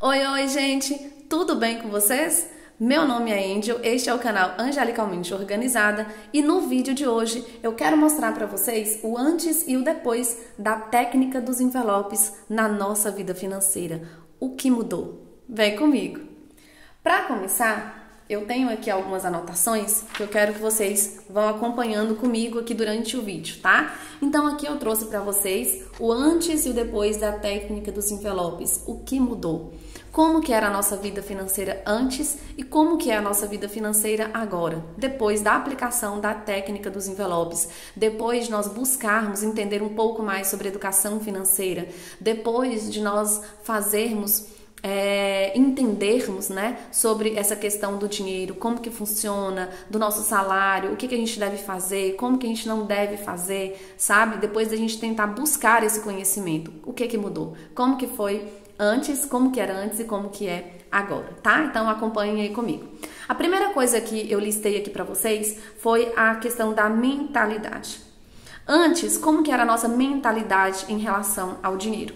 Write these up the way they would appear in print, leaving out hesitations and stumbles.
Oi, gente! Tudo bem com vocês? Meu nome é Angel, este é o canal Angelicalmente Organizada e no vídeo de hoje eu quero mostrar para vocês o antes e o depois da técnica dos envelopes na nossa vida financeira. O que mudou? Vem comigo! Para começar, eu tenho aqui algumas anotações que eu quero que vocês vão acompanhando comigo aqui durante o vídeo, tá? Então aqui eu trouxe para vocês o antes e o depois da técnica dos envelopes, o que mudou. Como que era a nossa vida financeira antes e como que é a nossa vida financeira agora, depois da aplicação da técnica dos envelopes, depois de nós buscarmos entender um pouco mais sobre educação financeira, depois de nós fazermos entendermos, né, sobre essa questão do dinheiro, como que funciona, do nosso salário, o que que a gente deve fazer, como que a gente não deve fazer, sabe? Depois da gente tentar buscar esse conhecimento, o que que mudou, como que foi antes, como que era antes e como que é agora, tá? Então acompanhem aí comigo. A primeira coisa que eu listei aqui para vocês foi a questão da mentalidade. Antes, como que era a nossa mentalidade em relação ao dinheiro?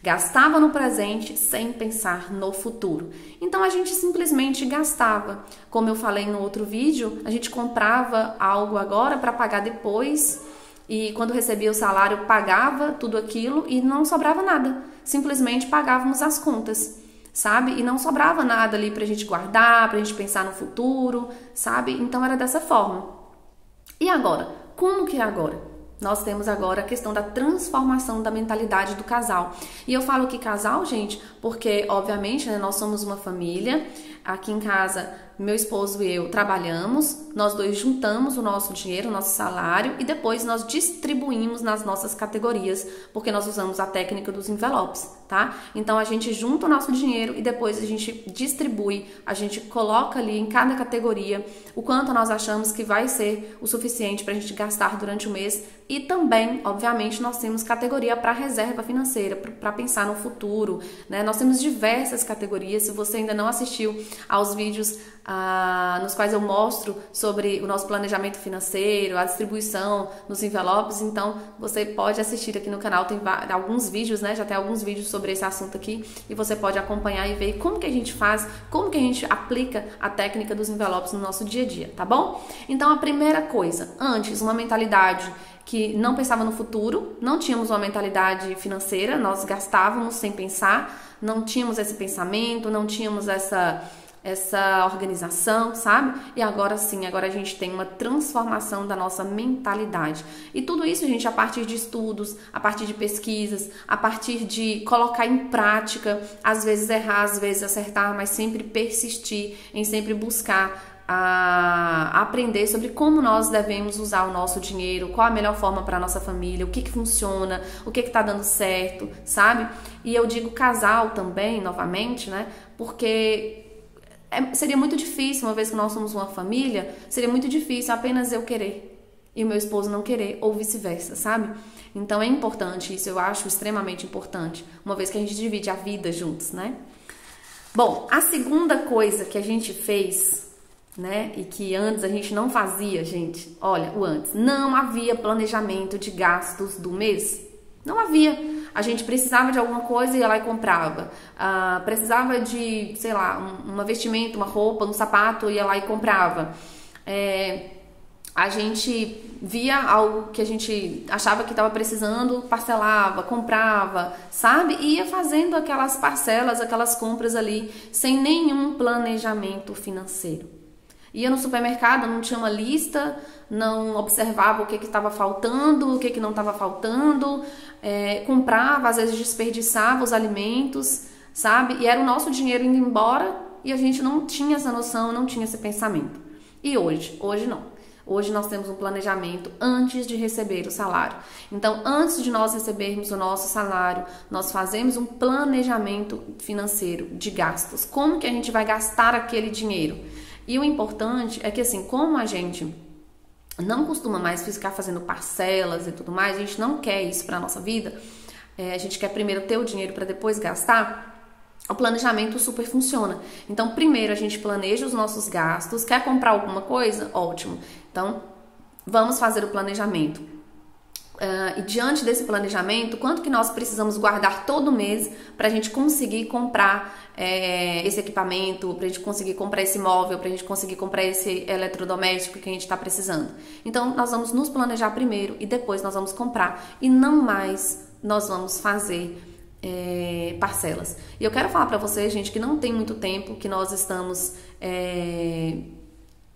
Gastava no presente sem pensar no futuro. Então a gente simplesmente gastava. Como eu falei no outro vídeo, a gente comprava algo agora para pagar depois e quando recebia o salário pagava tudo aquilo e não sobrava nada. Simplesmente pagávamos as contas, sabe? E não sobrava nada ali pra gente guardar, pra gente pensar no futuro, sabe? Então era dessa forma. E agora? Como que é agora? Nós temos agora a questão da transformação da mentalidade do casal. E eu falo que casal, gente, porque, obviamente, né, nós somos uma família. Aqui em casa, meu esposo e eu trabalhamos, nós dois juntamos o nosso dinheiro, o nosso salário e depois nós distribuímos nas nossas categorias, porque nós usamos a técnica dos envelopes, tá? Então, a gente junta o nosso dinheiro e depois a gente distribui, a gente coloca ali em cada categoria o quanto nós achamos que vai ser o suficiente para a gente gastar durante o mês. E também, obviamente, nós temos categoria para reserva financeira, para pensar no futuro, né? Nós temos diversas categorias. Se você ainda não assistiu aos vídeos nos quais eu mostro sobre o nosso planejamento financeiro, a distribuição nos envelopes, então você pode assistir aqui no canal, tem alguns vídeos, né? Já tem alguns vídeos sobre esse assunto aqui e você pode acompanhar e ver como que a gente faz, como que a gente aplica a técnica dos envelopes no nosso dia a dia, tá bom? Então a primeira coisa, antes uma mentalidade que não pensava no futuro, não tínhamos uma mentalidade financeira, nós gastávamos sem pensar, não tínhamos esse pensamento, não tínhamos essa organização, sabe? E agora sim, agora a gente tem uma transformação da nossa mentalidade. E tudo isso, gente, a partir de estudos, a partir de pesquisas, a partir de colocar em prática, às vezes errar, às vezes acertar, mas sempre persistir em sempre buscar a aprender sobre como nós devemos usar o nosso dinheiro, qual a melhor forma para a nossa família, o que que funciona, o que que tá dando certo, sabe? E eu digo casal também, novamente, né? Porque seria muito difícil, uma vez que nós somos uma família, seria muito difícil apenas eu querer e o meu esposo não querer, ou vice-versa, sabe? Então é importante isso, eu acho extremamente importante, uma vez que a gente divide a vida juntos, né? Bom, a segunda coisa que a gente fez, né, e que antes a gente não fazia, gente, olha, o antes, não havia planejamento de gastos do mês, não havia. A gente precisava de alguma coisa e ia lá e comprava. Precisava de, sei lá, uma vestimenta, uma roupa, um sapato, ia lá e comprava. A gente via algo que a gente achava que estava precisando, parcelava, comprava, sabe? E ia fazendo aquelas parcelas, aquelas compras ali, sem nenhum planejamento financeiro. Ia no supermercado, não tinha uma lista, não observava o que estava faltando, o que não estava faltando, comprava, às vezes desperdiçava os alimentos, sabe? E era o nosso dinheiro indo embora e a gente não tinha essa noção, não tinha esse pensamento. E hoje? Hoje não. Hoje nós temos um planejamento antes de receber o salário. Então, antes de nós recebermos o nosso salário, nós fazemos um planejamento financeiro de gastos. Como que a gente vai gastar aquele dinheiro? E o importante é que, assim, como a gente não costuma mais ficar fazendo parcelas e tudo mais, a gente não quer isso para nossa vida, a gente quer primeiro ter o dinheiro para depois gastar, o planejamento super funciona. Então, primeiro a gente planeja os nossos gastos, quer comprar alguma coisa? Ótimo. Então, vamos fazer o planejamento. E diante desse planejamento, quanto que nós precisamos guardar todo mês para a gente conseguir comprar esse equipamento, para a gente conseguir comprar esse móvel, para a gente conseguir comprar esse eletrodoméstico que a gente está precisando. Então, nós vamos nos planejar primeiro e depois nós vamos comprar. E não mais nós vamos fazer parcelas. E eu quero falar para vocês, gente, que não tem muito tempo que nós estamos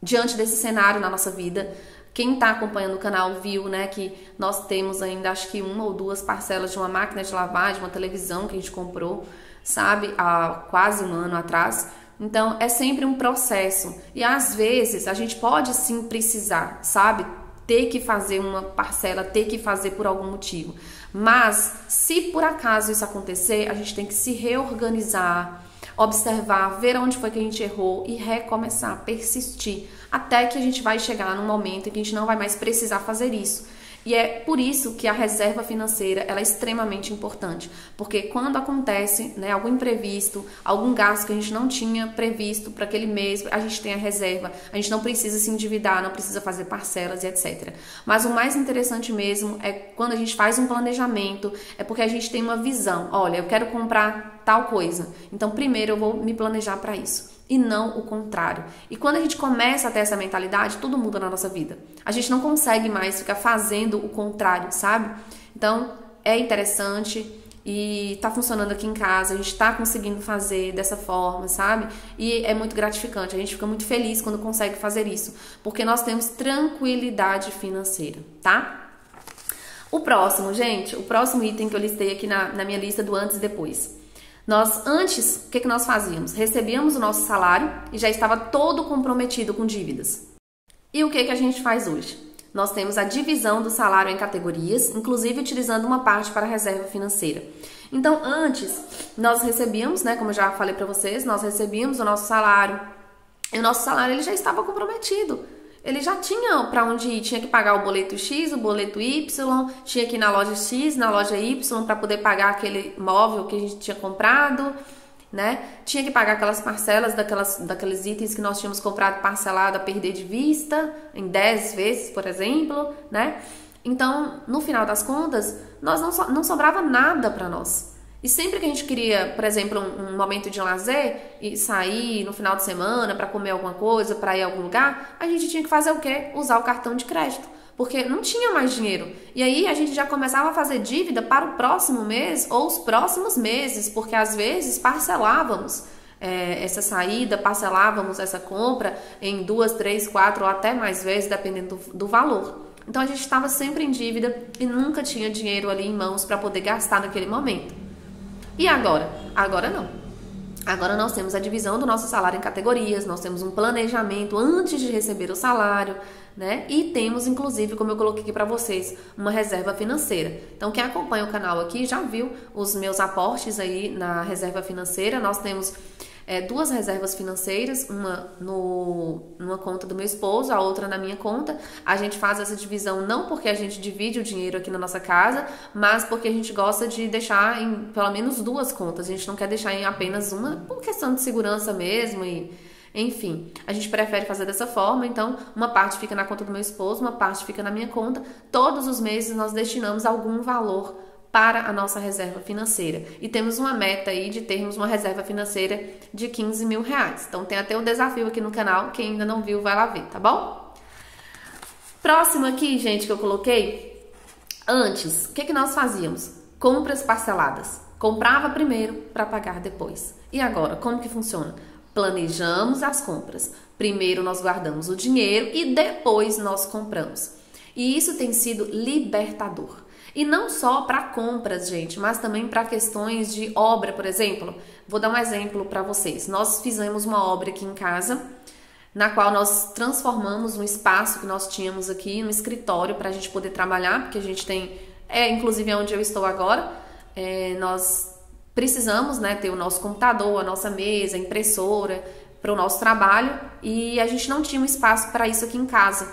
diante desse cenário na nossa vida. Quem está acompanhando o canal viu, né, que nós temos ainda, acho que 1 ou 2 parcelas de uma máquina de lavar, de uma televisão que a gente comprou, sabe, há quase 1 ano atrás. Então, é sempre um processo. E às vezes, a gente pode sim precisar, sabe, ter que fazer uma parcela, ter que fazer por algum motivo. Mas, se por acaso isso acontecer, a gente tem que se reorganizar, observar, ver onde foi que a gente errou e recomeçar, persistir, até que a gente vai chegar num momento em que a gente não vai mais precisar fazer isso. E é por isso que a reserva financeira ela é extremamente importante, porque quando acontece, né, algum imprevisto, algum gasto que a gente não tinha previsto para aquele mês, a gente tem a reserva, a gente não precisa se endividar, não precisa fazer parcelas e etc. Mas o mais interessante mesmo é quando a gente faz um planejamento, é porque a gente tem uma visão. Olha, eu quero comprar tal coisa, então primeiro eu vou me planejar para isso. E não o contrário. E quando a gente começa a ter essa mentalidade, tudo muda na nossa vida. A gente não consegue mais ficar fazendo o contrário, sabe? Então, é interessante e tá funcionando aqui em casa, a gente tá conseguindo fazer dessa forma, sabe? E é muito gratificante, a gente fica muito feliz quando consegue fazer isso, porque nós temos tranquilidade financeira, tá? O próximo, gente, o próximo item que eu listei aqui na minha lista do antes e depois. Nós, antes, o que nós fazíamos? Recebíamos o nosso salário e já estava todo comprometido com dívidas. E o que a gente faz hoje? Nós temos a divisão do salário em categorias, inclusive utilizando uma parte para a reserva financeira. Então, antes, nós recebíamos, né, como eu já falei para vocês, nós recebíamos o nosso salário. E o nosso salário ele já estava comprometido. Ele já tinha para onde ir, tinha que pagar o boleto X, o boleto Y, tinha que ir na loja X, na loja Y para poder pagar aquele móvel que a gente tinha comprado, né? Tinha que pagar aquelas parcelas daqueles itens que nós tínhamos comprado parcelado a perder de vista, em 10 vezes, por exemplo, né? Então, no final das contas, não sobrava nada para nós. E sempre que a gente queria, por exemplo, um momento de lazer e sair no final de semana para comer alguma coisa, para ir a algum lugar, a gente tinha que fazer o quê? Usar o cartão de crédito, porque não tinha mais dinheiro. E aí a gente já começava a fazer dívida para o próximo mês ou os próximos meses, porque às vezes parcelávamos essa saída, parcelávamos essa compra em 2, 3, 4 ou até mais vezes, dependendo do valor. Então a gente estava sempre em dívida e nunca tinha dinheiro ali em mãos para poder gastar naquele momento. E agora? Agora não. Agora nós temos a divisão do nosso salário em categorias, nós temos um planejamento antes de receber o salário, né? E temos, inclusive, como eu coloquei aqui para vocês, uma reserva financeira. Então, quem acompanha o canal aqui já viu os meus aportes aí na reserva financeira. Nós temos 2 reservas financeiras, uma numa conta do meu esposo, a outra na minha conta. A gente faz essa divisão não porque a gente divide o dinheiro aqui na nossa casa, mas porque a gente gosta de deixar em pelo menos 2 contas. A gente não quer deixar em apenas uma, por questão de segurança mesmo e enfim, a gente prefere fazer dessa forma. Então, uma parte fica na conta do meu esposo, uma parte fica na minha conta. Todos os meses nós destinamos algum valor para a nossa reserva financeira. E temos uma meta aí de termos uma reserva financeira de 15 mil reais. Então tem até um desafio aqui no canal, quem ainda não viu vai lá ver, tá bom? Próximo aqui, gente, que eu coloquei, antes, o que nós fazíamos? Compras parceladas. Comprava primeiro para pagar depois. E agora, como que funciona? Planejamos as compras. Primeiro nós guardamos o dinheiro e depois nós compramos. E isso tem sido libertador. E não só para compras, gente, mas também para questões de obra, por exemplo. Vou dar um exemplo para vocês. Nós fizemos uma obra aqui em casa, na qual nós transformamos um espaço que nós tínhamos aqui no escritório para a gente poder trabalhar, porque a gente tem, inclusive onde eu estou agora, nós precisamos, né, ter o nosso computador, a nossa mesa, a impressora para o nosso trabalho e a gente não tinha um espaço para isso aqui em casa.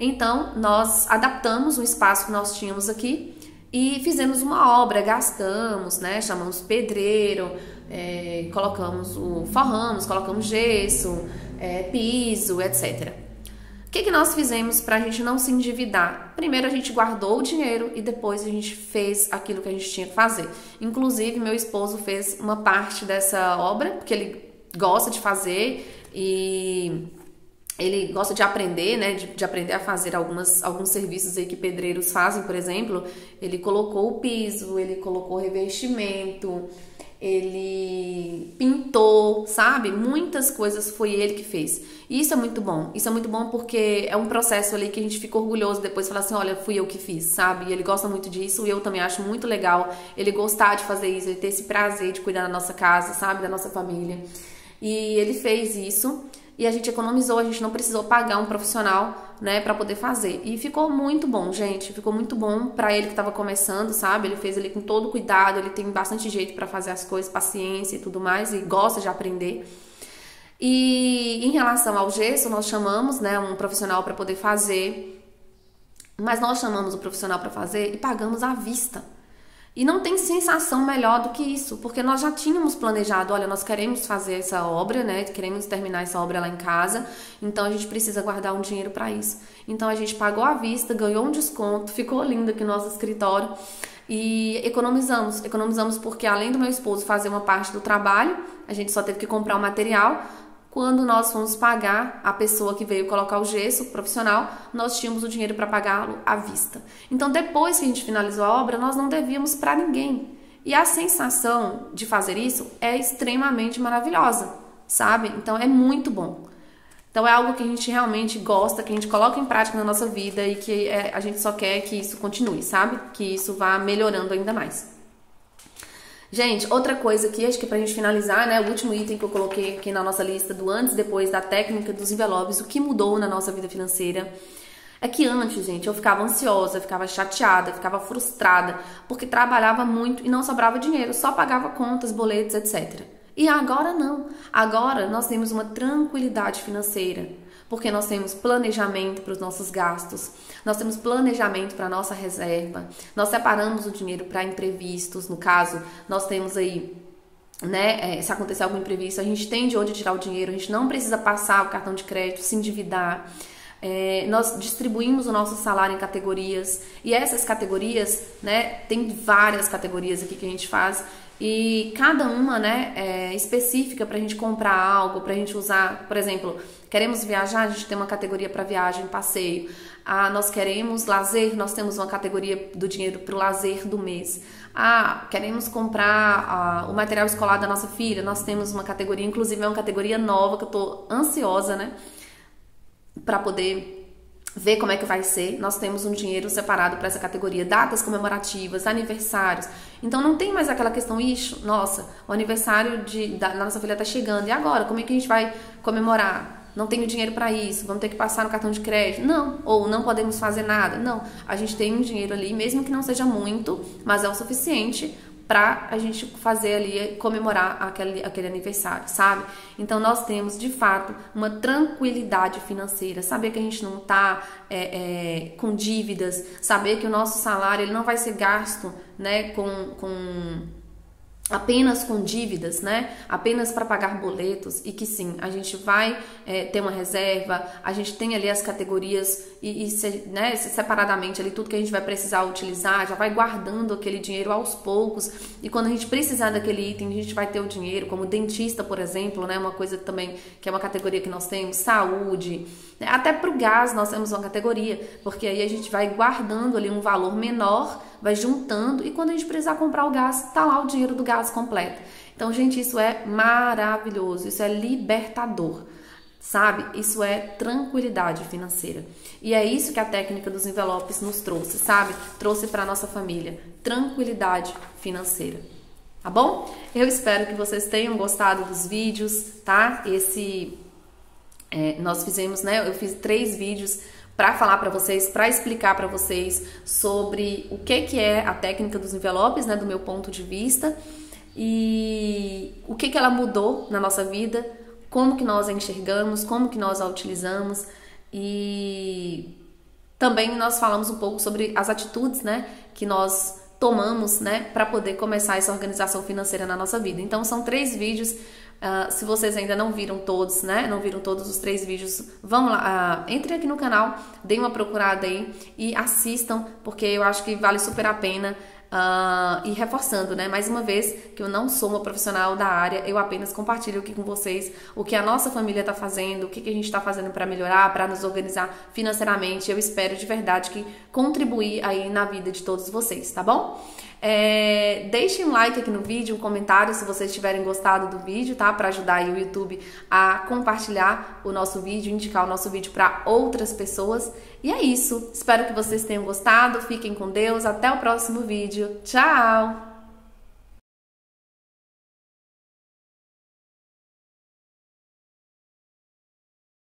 Então, nós adaptamos o espaço que nós tínhamos aqui e fizemos uma obra, gastamos, né? Chamamos pedreiro, forramos, colocamos gesso, piso, etc. O que nós fizemos para a gente não se endividar? Primeiro a gente guardou o dinheiro e depois a gente fez aquilo que a gente tinha que fazer. Inclusive, meu esposo fez uma parte dessa obra, porque ele gosta de fazer e ele gosta de aprender, né? De aprender a fazer alguns serviços aí que pedreiros fazem, por exemplo. Ele colocou o piso, ele colocou o revestimento, ele pintou, sabe? Muitas coisas foi ele que fez. E isso é muito bom. Isso é muito bom porque é um processo ali que a gente fica orgulhoso depois de falar assim, olha, fui eu que fiz, sabe? E ele gosta muito disso e eu também acho muito legal ele gostar de fazer isso, ele ter esse prazer de cuidar da nossa casa, sabe? Da nossa família. E ele fez isso. E a gente economizou, a gente não precisou pagar um profissional, né, para poder fazer. E ficou muito bom, gente. Ficou muito bom para ele que estava começando, sabe? Ele fez ali com todo cuidado, ele tem bastante jeito para fazer as coisas, paciência e tudo mais, e gosta de aprender. E em relação ao gesso, nós chamamos, né, um profissional para poder fazer. Mas nós chamamos o profissional para fazer e pagamos à vista. E não tem sensação melhor do que isso, porque nós já tínhamos planejado, olha, nós queremos fazer essa obra, né? Queremos terminar essa obra lá em casa, então a gente precisa guardar um dinheiro para isso. Então a gente pagou à vista, ganhou um desconto, ficou lindo aqui no nosso escritório e economizamos. Economizamos porque além do meu esposo fazer uma parte do trabalho, a gente só teve que comprar o material. Quando nós fomos pagar a pessoa que veio colocar o gesso, o profissional, nós tínhamos o dinheiro para pagá-lo à vista. Então, depois que a gente finalizou a obra, nós não devíamos para ninguém. E a sensação de fazer isso é extremamente maravilhosa, sabe? Então, é muito bom. Então, é algo que a gente realmente gosta, que a gente coloca em prática na nossa vida e que a gente só quer que isso continue, sabe? Que isso vá melhorando ainda mais. Gente, outra coisa aqui, acho que pra gente finalizar, né, o último item que eu coloquei aqui na nossa lista do antes e depois da técnica dos envelopes, o que mudou na nossa vida financeira, é que antes, gente, eu ficava ansiosa, eu ficava chateada, eu ficava frustrada, porque trabalhava muito e não sobrava dinheiro, só pagava contas, boletos, etc. E agora não. Agora nós temos uma tranquilidade financeira, porque nós temos planejamento para os nossos gastos, nós temos planejamento para a nossa reserva, nós separamos o dinheiro para imprevistos, no caso, nós temos aí, né, se acontecer algum imprevisto, a gente tem de onde tirar o dinheiro, a gente não precisa passar o cartão de crédito, se endividar. Nós distribuímos o nosso salário em categorias, e essas categorias, né, tem várias categorias aqui que a gente faz, e cada uma, né, é específica para a gente comprar algo, para a gente usar. Por exemplo, queremos viajar, a gente tem uma categoria para viagem, passeio. Nós queremos lazer, nós temos uma categoria do dinheiro para o lazer do mês. Queremos comprar o material escolar da nossa filha, nós temos uma categoria, inclusive é uma categoria nova que eu tô ansiosa, né, para poder ver como é que vai ser. Nós temos um dinheiro separado para essa categoria, datas comemorativas, aniversários. Então não tem mais aquela questão, ixi, nossa, o aniversário da nossa filha tá chegando, e agora? Como é que a gente vai comemorar? Não tenho dinheiro para isso, vamos ter que passar no cartão de crédito? Não, ou não podemos fazer nada? Não, a gente tem um dinheiro ali, mesmo que não seja muito, mas é o suficiente para a gente fazer ali, comemorar aquele aniversário, sabe? Então nós temos de fato uma tranquilidade financeira, saber que a gente não tá com dívidas, saber que o nosso salário ele não vai ser gasto, né, apenas com dívidas, né? Apenas para pagar boletos, e que sim, a gente vai ter uma reserva, a gente tem ali as categorias né, separadamente ali tudo que a gente vai precisar utilizar, já vai guardando aquele dinheiro aos poucos, e quando a gente precisar daquele item, a gente vai ter o dinheiro, como dentista, por exemplo, né? Uma coisa também que é uma categoria que nós temos, saúde, né? Até para o gás nós temos uma categoria, porque aí a gente vai guardando ali um valor menor, vai juntando, e quando a gente precisar comprar o gás, tá lá o dinheiro do gás completo. Então, gente, isso é maravilhoso, isso é libertador, sabe? Isso é tranquilidade financeira. E é isso que a técnica dos envelopes nos trouxe, sabe? Trouxe para nossa família, tranquilidade financeira. Tá bom? Eu espero que vocês tenham gostado dos vídeos, tá? Nós fizemos, né? Eu fiz 3 vídeos para falar para vocês, para explicar para vocês sobre o que é a técnica dos envelopes, né, do meu ponto de vista, e o que ela mudou na nossa vida, como que nós a enxergamos, como que nós a utilizamos, e também nós falamos um pouco sobre as atitudes, né, que nós tomamos, né, para poder começar essa organização financeira na nossa vida. Então são 3 vídeos Se vocês ainda não viram todos, né? Não viram todos os 3 vídeos, vão lá, entrem aqui no canal, deem uma procurada aí e assistam, porque eu acho que vale super a pena. E reforçando, né, mais uma vez, que eu não sou uma profissional da área, eu apenas compartilho aqui com vocês o que a nossa família está fazendo, o que a gente está fazendo para melhorar, para nos organizar financeiramente. Eu espero de verdade que contribuir aí na vida de todos vocês, tá bom? Deixem um like aqui no vídeo, um comentário se vocês tiverem gostado do vídeo, tá? Para ajudar aí o YouTube a compartilhar o nosso vídeo, indicar o nosso vídeo para outras pessoas. E é isso. Espero que vocês tenham gostado. Fiquem com Deus. Até o próximo vídeo. Tchau!